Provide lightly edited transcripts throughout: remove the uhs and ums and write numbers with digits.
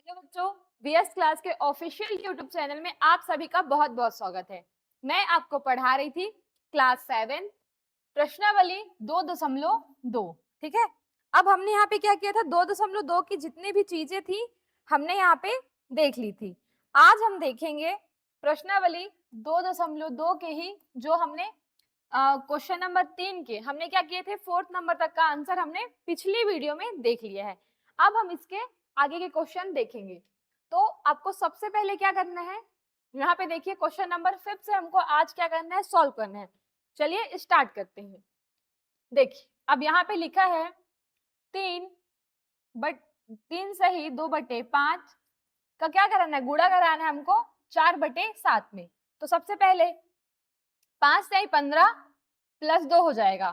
Hello बच्चों, VS class के official YouTube channel में आप सभी का बहुत बहुत स्वागत है। मैं आपको पढ़ा रही थी क्लास 7 प्रश्नावली 2.2। ठीक है, अब हमने यहाँ पे क्या किया था, 2.2 की जितनी भी चीजें थी हमने यहाँ पे देख ली थी। आज हम देखेंगे प्रश्नावली 2.2 के ही जो हमने क्वेश्चन नंबर 3 के हमने क्या किए थे, 4th नंबर तक का आंसर हमने पिछली वीडियो में देख लिया है। अब हम इसके आगे के क्वेश्चन देखेंगे। तो आपको सबसे पहले क्या करना है, यहाँ पे देखिए क्वेश्चन नंबर 5 से हमको आज क्या करना है, सॉल्व करना है। चलिए स्टार्ट करते हैं। देखिए अब यहाँ पे लिखा है 3 सही 2/5 का क्या कराना है, गुणा कराना है हमको 4/7 में। तो सबसे पहले 5 से 15 प्लस 2 हो जाएगा,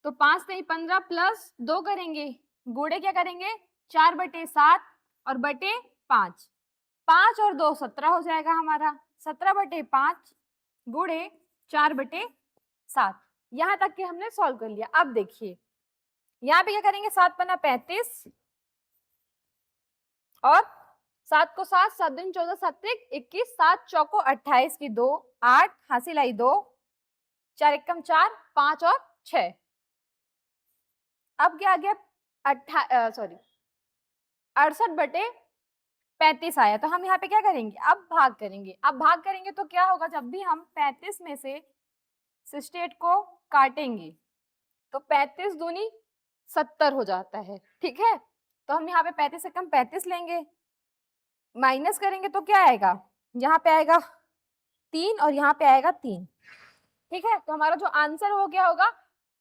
तो 5 से 15 प्लस 2 करेंगे, गुणे क्या करेंगे 4/7 और बटे 5, 5 और 2 17 हो जाएगा हमारा, 17/5 गुणे 4/7। यहाँ तक के हमने सॉल्व कर लिया। अब देखिए यहाँ पे क्या करेंगे, 7 पन्ना 35 और 7 को 7, 7 दूनी 14, 7 त्रिक 21, 7 चौको 28 की 2, 8 हासिल आई 2, 4 एकम 4, 5 और 6। अब क्या आ गया 68/35 आया। तो हम यहाँ पे क्या करेंगे, अब भाग करेंगे। अब भाग करेंगे तो क्या होगा, जब भी हम 35 में से 68 को काटेंगे तो 35 दूनी 70 हो जाता है। ठीक है, तो हम यहाँ पे 35 से कम 35 लेंगे, माइनस करेंगे तो क्या आएगा, यहाँ पे आएगा 3 और यहाँ पे आएगा 3। ठीक है, तो हमारा जो आंसर हो गया होगा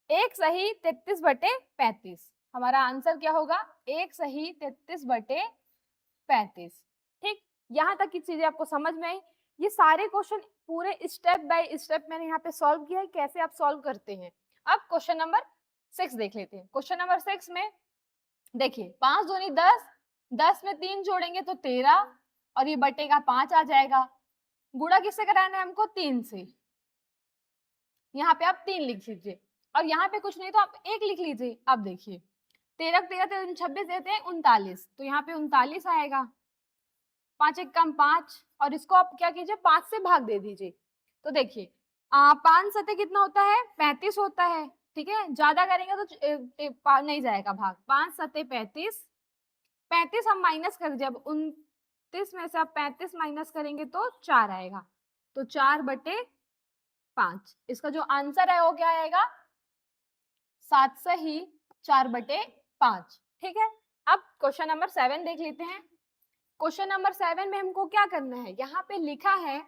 1 सही 33/35। हमारा आंसर क्या होगा, 1 सही 33/35। ठीक, यहाँ तक की चीजें आपको समझ में आई। ये सारे क्वेश्चन पूरे स्टेप बाय स्टेप मैंने यहाँ पे सॉल्व किया है, कैसे आप सॉल्व करते हैं। अब क्वेश्चन नंबर 6 देख लेते हैं। क्वेश्चन नंबर 6 में देखिए 5 दूनी 10, 10 में 3 जोड़ेंगे तो 13 और ये बटे का 5 आ जाएगा। गुणा किससे कराना है हमको, 3 से। यहाँ पे आप 3 लिख लीजिए और यहाँ पे कुछ नहीं तो आप 1 लिख लीजिए। अब देखिए 13 13 26 देते हैं 39, तो यहाँ पे 39 आएगा, 5 एक कम 5 और इसको आप क्या कीजिए 5 से भाग दे दीजिए। तो देखिए 5 सते कितना होता है, 35 होता है। ठीक है, ज्यादा करेंगे तो नहीं जाएगा भाग, 5 सते 35, 35 हम माइनस कर, जब 29 में से आप 35 माइनस करेंगे तो 4 आएगा, तो 4/5। इसका जो आंसर है वो क्या आएगा, 7 सही 4/5। ठीक है, अब क्वेश्चन नंबर 7 देख लेते हैं। क्वेश्चन नंबर 7 में हमको क्या करना है, यहाँ पे लिखा है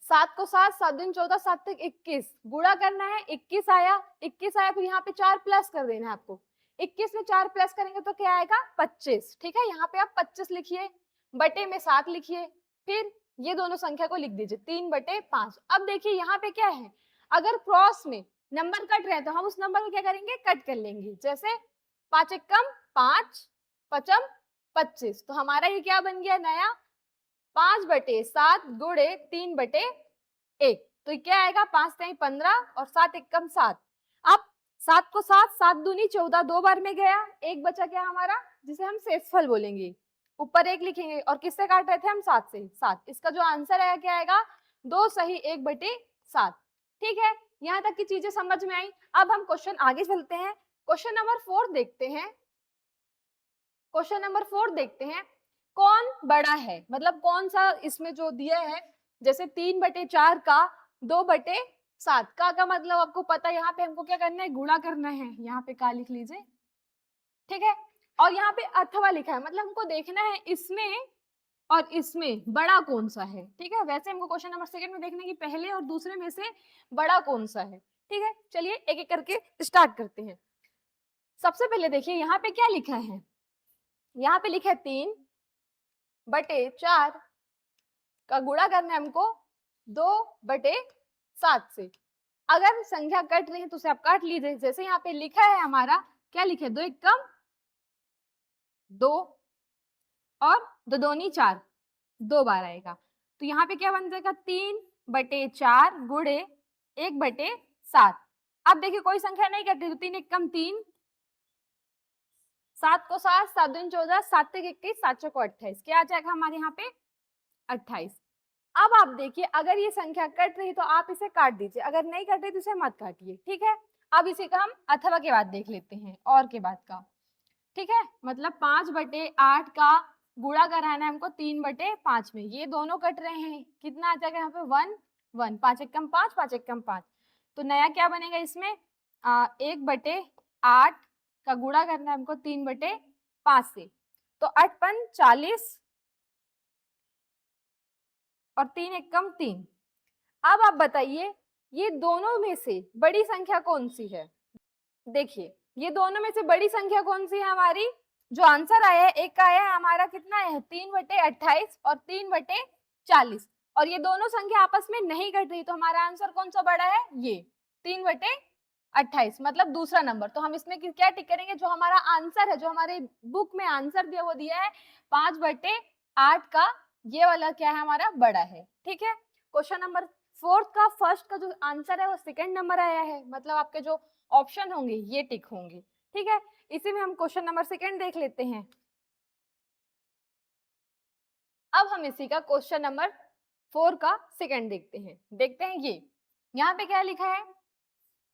7 को 7, 7 दूनी 14, 7 तक 21, गुणा करना है, 21 आया, 21 आया, फिर यहाँ पे 4 प्लस कर देना है आपको। 21 में 4 प्लस करेंगे तो क्या आएगा 25। ठीक है, यहाँ पे आप 25 लिखिए, बटे में 7 लिखिए, फिर ये दोनों संख्या को लिख दीजिए 3/5। अब देखिए यहाँ पे क्या है, अगर क्रॉस में नंबर कट रहे हैं तो हम उस नंबर को क्या करेंगे, कट कर लेंगे। जैसे 5 एकम 5, 5 25, तो हमारा ये क्या बन गया नया, 5/7 गुणे 3/1। तो क्या आएगा, 5 3 15 और 7 एकम 7। अब 7 को 7, 7 दूनी 14, 2 बार में गया, एक बचा क्या हमारा, जिसे हम शेषफल बोलेंगे। ऊपर 1 लिखेंगे और किससे काट रहे थे हम, 7 से। 7, इसका जो आंसर आया क्या आएगा, 2 सही 1/7। ठीक है, यहाँ तक की चीजें समझ में आई। अब हम क्वेश्चन आगे चलते हैं, क्वेश्चन नंबर 4 देखते हैं। क्वेश्चन नंबर 4 देखते हैं, कौन बड़ा है, मतलब कौन सा इसमें जो दिया है, जैसे 3/4 का 2/7 का मतलब आपको पता है, यहाँ पे हमको क्या करना है, गुणा करना है। यहाँ पे का लिख लीजिए। ठीक है, और यहाँ पे अथवा लिखा है, मतलब हमको देखना है इसमें और इसमें बड़ा कौन सा है। ठीक है, वैसे हमको क्वेश्चन नंबर 2 में देखना है कि पहले और दूसरे में से बड़ा कौन सा है। ठीक है, चलिए एक एक करके स्टार्ट करते हैं। सबसे पहले देखिए यहाँ पे क्या लिखा है, यहाँ पे लिखा है 3/4 का गुणा करना है हमको 2/7 से। अगर संख्या कट रही है तो उसे आप काट लीजिए। जैसे यहाँ पे लिखा है हमारा, क्या लिखे, 2 एकम 2 और 2 दूनी 4, 2 बार आएगा, तो यहाँ पे क्या बन जाएगा 3/4 गुणे 1/7। अब देखिए कोई संख्या नहीं कट रही, तो 3 एकम 3, 7 को 7, 7 दूनी 14, 7 तक 21, 7 चौको 28, क्या आ जाएगा हमारे यहाँ पे 28। अब आप देखिए अगर ये संख्या कट रही तो आप इसे काट दीजिए, अगर नहीं कट रही तो इसे मत काटिए, ठीक है। अब इसी का हम अथवा के बाद देख लेते हैं, और के बाद का, ठीक है। मतलब 5/8 का गुणा कराना है हमको 3/5 में, ये दोनों कट रहे हैं, कितना आ जाएगा यहाँ पे 1 1, 5 एकम 5, 5 एकम 5, तो नया क्या बनेगा इसमें 1/8 का गुणा करना है हमको 3/5 से, तो 8 पन 40 और 3 एकम 3। अब आप बताइए ये दोनों में से बड़ी संख्या कौन सी है। देखिए ये दोनों में से बड़ी संख्या कौन सी है हमारी, जो आंसर आया है एक का आया है हमारा कितना है 3/28 और 3/40, और ये दोनों संख्या आपस में नहीं कट रही, तो हमारा आंसर कौन सा बड़ा है, ये 3/28, मतलब दूसरा नंबर। तो हम इसमें क्या टिक करेंगे, जो हमारा आंसर है, जो हमारे बुक में आंसर दिया वो दिया है 5/8 का, ये वाला क्या है हमारा बड़ा है, ठीक है। क्वेश्चन नंबर 4 का फर्स्ट का जो आंसर है वो सेकंड नंबर आया है, मतलब आपके जो ऑप्शन होंगे ये टिक होंगे, ठीक है। इसी में हम क्वेश्चन नंबर सेकंड देख लेते हैं। अब हम इसी का क्वेश्चन नंबर 4 का सेकंड देखते हैं ये यहाँ पे क्या लिखा है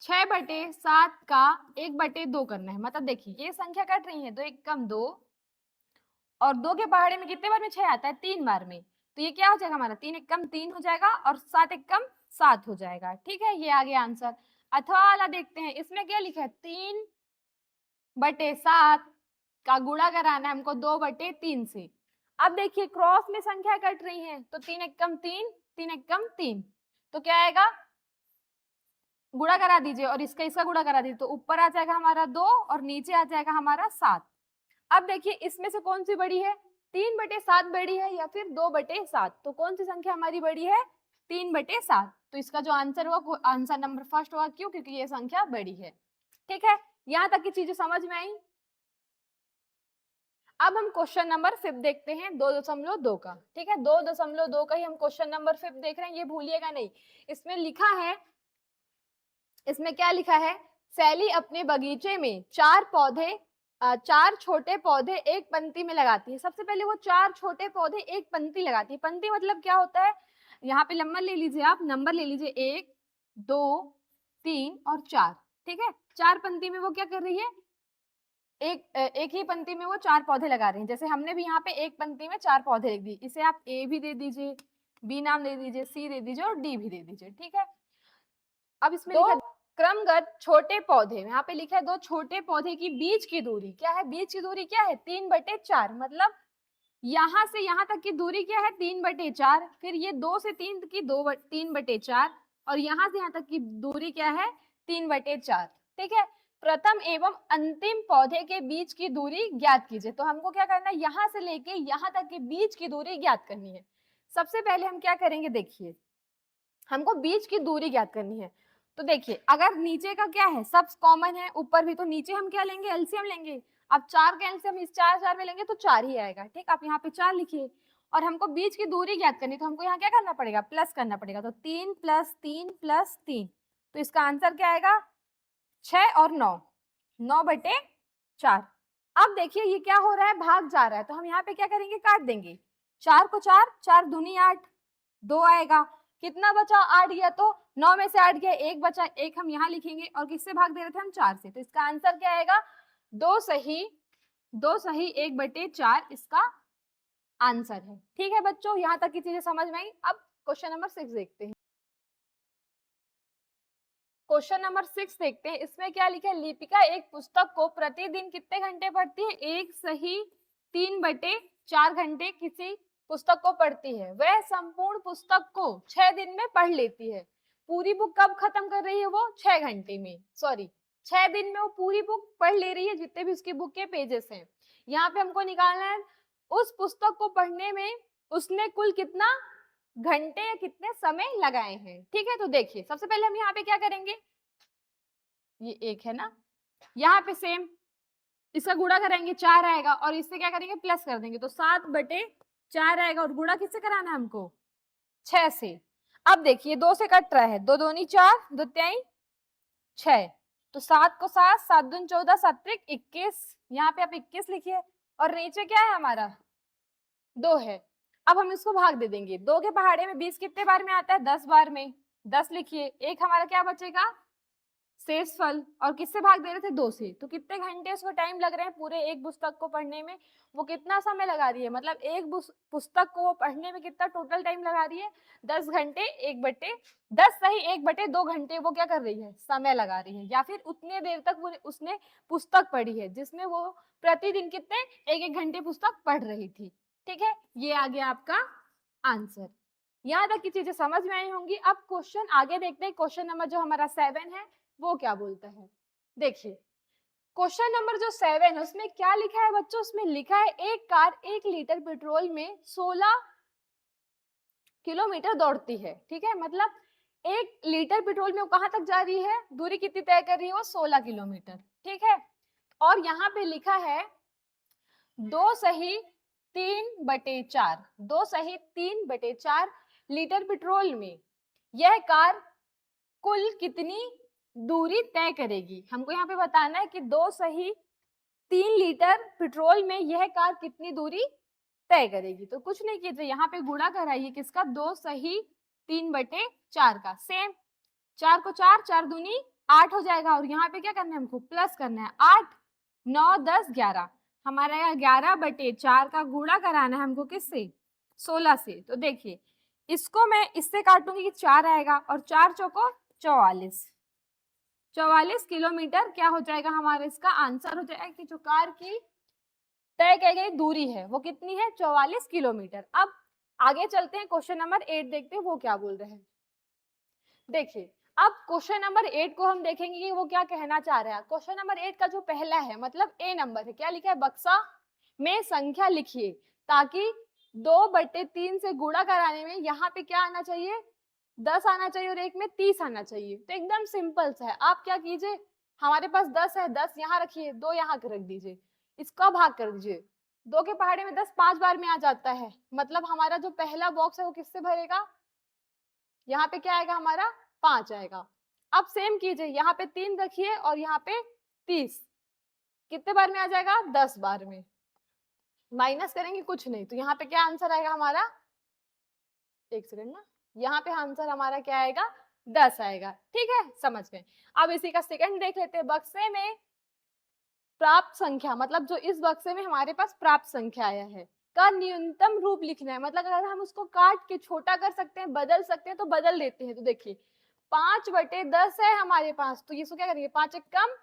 6/7 का 1/2 करना है, मतलब देखिए ये संख्या कट रही है, 2 एकम 2 और 2 के पहाड़े में कितने बार में 6 आता है 3 बार में, तो ये क्या हो जाएगा हमारा 3 एकम 3 हो जाएगा और 7 एकम 7 हो जाएगा, ठीक है। ये आ गया आंसर। अथवा वाला देखते हैं, इसमें क्या लिखा है 3/7 का गुणा कराना है हमको 2/3 से। अब देखिए क्रॉस में संख्या कट रही है, तो 3 एकम 3, 3 एकम 3, तो क्या आएगा गुणा करा दीजिए और इसका गुणा करा दीजिए, तो ऊपर आ जाएगा हमारा 2 और नीचे आ जाएगा हमारा 7। अब देखिए इसमें से कौन सी बड़ी है, 3/7 बड़ी है या फिर 2/7, तो कौन सी संख्या हमारी बड़ी है 3/7, तो इसका जो आंसर होगा आंसर नंबर फर्स्ट होगा, क्यों, क्योंकि ये संख्या बड़ी है, ठीक है। यहाँ तक की चीजें समझ में आई। अब हम क्वेश्चन नंबर 5 देखते हैं 2.2 का, ठीक है। 2.2 का ही हम क्वेश्चन नंबर 5 देख रहे हैं, ये भूलिएगा नहीं। इसमें लिखा है, इसमें क्या लिखा है, सैली अपने बगीचे में 4 छोटे पौधे एक पंक्ति में लगाती है। सबसे पहले वो 4 छोटे पौधे एक पंक्ति लगाती है। पंक्ति मतलब क्या होता है, यहाँ पे नंबर ले लीजिए, आप नंबर ले लीजिए 1 2 3 और 4, ठीक है। 4 पंक्ति में वो क्या कर रही है, एक ही पंक्ति में वो 4 पौधे लगा रहे हैं। जैसे हमने भी यहाँ पे एक पंक्ति में 4 पौधे लिख दिए, इसे आप ए भी दे दीजिए, बी नाम दे दीजिए, सी दे दीजिए और डी भी दे दीजिए, ठीक है। अब इसमें लिखा क्रमगत छोटे पौधे, यहाँ पे लिखा है 2 छोटे पौधे की बीच की दूरी क्या है, बीच की दूरी क्या है 3/4, मतलब यहाँ से यहाँ तक की दूरी क्या है 3/4, फिर ये 2 से 3 की 3/4 और यहाँ से यहाँ तक की दूरी क्या है 3/4, ठीक है। प्रथम एवं अंतिम पौधे के बीच की दूरी ज्ञात कीजिए। तो हमको क्या करना है, यहाँ से लेके यहाँ तक के बीच की दूरी ज्ञात करनी है। सबसे पहले हम क्या करेंगे, देखिए हमको बीच की दूरी ज्ञात करनी है। तो देखिए अगर नीचे का क्या है सब कॉमन है, ऊपर भी, तो नीचे हम क्या लेंगे एलसीएम लेंगे। अब 4 का एलसीएम इस 4 में लेंगे तो 4 ही आएगा, ठीक। आप यहाँ पे 4 लिखिए और हमको बीच की दूरी ज्ञात करनी, तो हमको यहाँ क्या करना पड़ेगा प्लस करना पड़ेगा, तो 3 + 3 + 3, तो इसका आंसर क्या आएगा 6 और 9, 9/4। अब देखिए ये क्या हो रहा है भाग जा रहा है, तो हम यहाँ पे क्या करेंगे काट देंगे, 4 को 4, 4 दूनी 8, 2 आएगा, कितना बचा 8 गया, तो 9 में से 8 गया, 1 बचा, 1 हम यहाँ लिखेंगे और किससे भाग दे रहे थे हम 4 से, तो इसका आंसर क्या आएगा 2 सही 1/4 इसका आंसर है, ठीक है बच्चों। यहाँ तक की चीजें समझ में आई। अब क्वेश्चन नंबर 6 देखते हैं। क्वेश्चन नंबर 6 देखते हैं, इसमें क्या लिखा है, लिपिका एक पुस्तक को प्रतिदिन कितने घंटे पढ़ती है, 1 सही 3/4 घंटे किसी पुस्तक को पढ़ती है। वह संपूर्ण पुस्तक को 6 दिन में पढ़ लेती है। पूरी बुक कब खत्म कर रही है वो 6 घंटे में, सॉरी 6 दिन में वो पूरी बुक पढ़ ले रही है, जितने भी उसकी बुक के पेजेस हैं। यहाँ पे हमको निकालना है उस पुस्तक को पढ़ने में उसने कुल कितना घंटे या कितने समय लगाए हैं, ठीक है। तो देखिए सबसे पहले हम यहाँ पे क्या करेंगे, ये 1 है ना, यहाँ पे सेम इसका गुणा करेंगे 4 आएगा और इससे क्या करेंगे प्लस कर देंगे, तो 7/4 आएगा और गुणा किससे कराना है हमको 6 से। अब देखिए 2 से कट रहा है, 2 दूनी 4, 2 तिहाई 6, तो 7 को 7, 7 दूनी 14, 7 त्रिक 21, यहाँ पे आप 21 लिखिए और नीचे क्या है हमारा 2 है। अब हम इसको भाग दे देंगे, 2 के पहाड़े में 20 कितने बार में आता है 10 बार में, 10 लिखिए, एक हमारा क्या बचेगा शेषफल, और किससे भाग दे रहे थे 2 से, तो कितने घंटे उसको टाइम लग रहे हैं पूरे एक पुस्तक को पढ़ने में, वो कितना समय लगा रही है, मतलब एक पुस्तक को पढ़ने में कितना टोटल टाइम लगा रही है 10 घंटे, 1/10 सही 1/2 घंटे वो क्या कर रही है समय लगा रही है, या फिर उतने देर तक वो उसने पुस्तक पढ़ी है जिसमें वो प्रतिदिन कितने 1-1 घंटे पुस्तक पढ़ रही थी। ठीक है, ये आ गया आपका आंसर। यहाँ तक की चीजें समझ में आई होंगी। अब क्वेश्चन आगे देखते हैं, क्वेश्चन नंबर जो हमारा 7 है वो क्या बोलता है। देखिए क्वेश्चन नंबर जो 7 है उसमें क्या लिखा है बच्चों, उसमें लिखा है एक कार 1 लीटर पेट्रोल में 16 किलोमीटर दौड़ती है। ठीक है, मतलब 1 लीटर पेट्रोल में वो कहां तक जा रही है, दूरी कितनी तय कर रही है वो 16 किलोमीटर। ठीक है, और यहाँ पे लिखा है 2 सही 3/4, 2 सही 3/4 लीटर पेट्रोल में यह कार कुल कितनी दूरी तय करेगी। हमको यहाँ पे बताना है कि 2 सही 3 लीटर पेट्रोल में यह कार कितनी दूरी तय करेगी। तो कुछ नहीं कीजिए, यहाँ पे गुणा कराइए किसका 2 सही 3/4 का, सेम 4 को 4, 4 दूनी 8 हो जाएगा, और यहाँ पे क्या करना है हमको प्लस करना है 8 9 10 11, हमारा यहाँ 11/4 का गुणा कराना है हमको किससे 16 से। तो देखिए इसको मैं इससे काटूंगी कि 4 आएगा, और 4 चौको 44 किलोमीटर क्या हो जाएगा हमारा, इसका आंसर हो जाएगा कि जो कार की तय की गई दूरी है वो कितनी है 44 किलोमीटर। अब आगे चलते हैं, क्वेश्चन नंबर 8 देखते हैं वो क्या बोल रहे हैं। देखिए अब क्वेश्चन नंबर 8 को हम देखेंगे कि वो क्या कहना चाह रहा है। क्वेश्चन नंबर 8 का जो पहला है मतलब ए नंबर है, क्या लिखा है बक्सा में संख्या लिखिए ताकि 2/3 से गुणा कराने में यहाँ पे क्या आना चाहिए 10 आना चाहिए और एक में 30 आना चाहिए। तो एकदम सिंपल सा है, आप क्या कीजिए हमारे पास 10 है, 10 यहाँ रखिए, 2 यहाँ रख दीजिए, इसका भाग कर दीजिए, 2 के पहाड़े में 10 5 बार में आ जाता है, मतलब हमारा जो पहला बॉक्स है वो किससे भरेगा, यहाँ पे क्या आएगा हमारा 5 आएगा। अब सेम कीजिए, यहाँ पे 3 रखिए और यहाँ पे 30, कितने बार में आ जाएगा 10 बार में, माइनस करेंगे कुछ नहीं, तो यहाँ पे क्या आंसर आएगा हमारा, एक सेकंड ना, यहाँ पे आंसर हमारा क्या आएगा 10 आएगा। ठीक है, समझ गए। अब इसी का सेकंड देख लेते हैं, बक्से में प्राप्त संख्या, मतलब जो इस बक्से में हमारे पास प्राप्त संख्या आया है का न्यूनतम रूप लिखना है, मतलब अगर हम उसको काट के छोटा कर सकते हैं बदल सकते हैं तो बदल देते हैं। तो देखिए 5/10 है हमारे पास, तो इसको क्या करेंगे 5 एक कम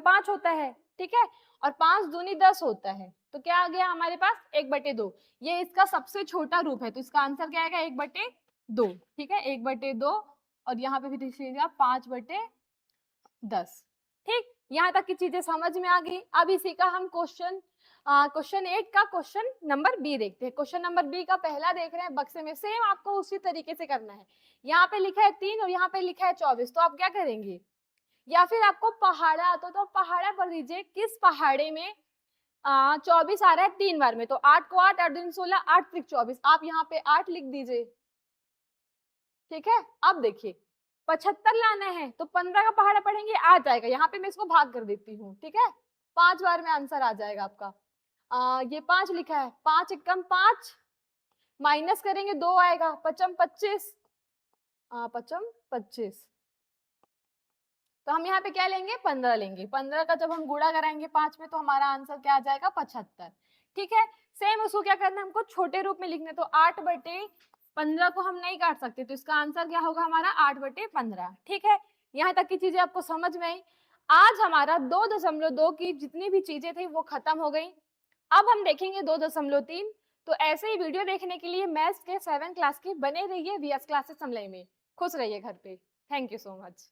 5 होता है। ठीक है, और 5 दूनी 10 होता है, तो क्या आ गया हमारे पास 1/2, ये इसका सबसे छोटा रूप है, तो इसका आंसर क्या आएगा 1/2। ठीक है 1/2, और यहाँ पे भी देखिएगा 5/10। ठीक, यहाँ तक की चीजें समझ में आ गई। अब इसी का हम क्वेश्चन 8 का क्वेश्चन नंबर बी देखते हैं। क्वेश्चन नंबर बी का पहला देख रहे हैं बक्से में, सेम आपको उसी तरीके से करना है। यहाँ पे लिखा है 3 और यहाँ पे लिखा है 24, तो आप क्या करेंगे, या फिर आपको पहाड़ा आता तो पहाड़ा पढ़ दीजिए, किस पहाड़े में 24 आ रहा है 3 बार में, तो 8 को 8, 8 दूनी 16, 8 त्रिक 24, आप यहाँ पे 8 लिख दीजिए। ठीक है, अब देखिए 75 लाना है तो 15 का पहाड़ा पढ़ेंगे आ जाएगा, यहाँ पे मैं इसको भाग कर देती हूँ। ठीक है, 5 बार में आंसर आ जाएगा आपका। ये 5 लिखा है, 5 एकम 5, माइनस करेंगे 2 आएगा, 5 25, 25, तो हम यहाँ पे क्या लेंगे 15 लेंगे, 15 का जब हम गुणा कराएंगे 5 में तो हमारा आंसर क्या आ जाएगा 75। ठीक है, सेम उसको क्या करना है हमको छोटे रूप में लिखने, तो 8/15 को हम नहीं काट सकते, तो इसका आंसर क्या होगा हमारा 8/15। ठीक है, यहाँ तक की चीजें आपको समझ में आई। आज हमारा 2.2 की जितनी भी चीजें थी वो खत्म हो गई। अब हम देखेंगे 2.3। तो ऐसे ही वीडियो देखने के लिए मैथ्स के 7 क्लास के बने रहिए वीएस क्लासेस समलई में। खुश रहिए घर पे। Thank you so much.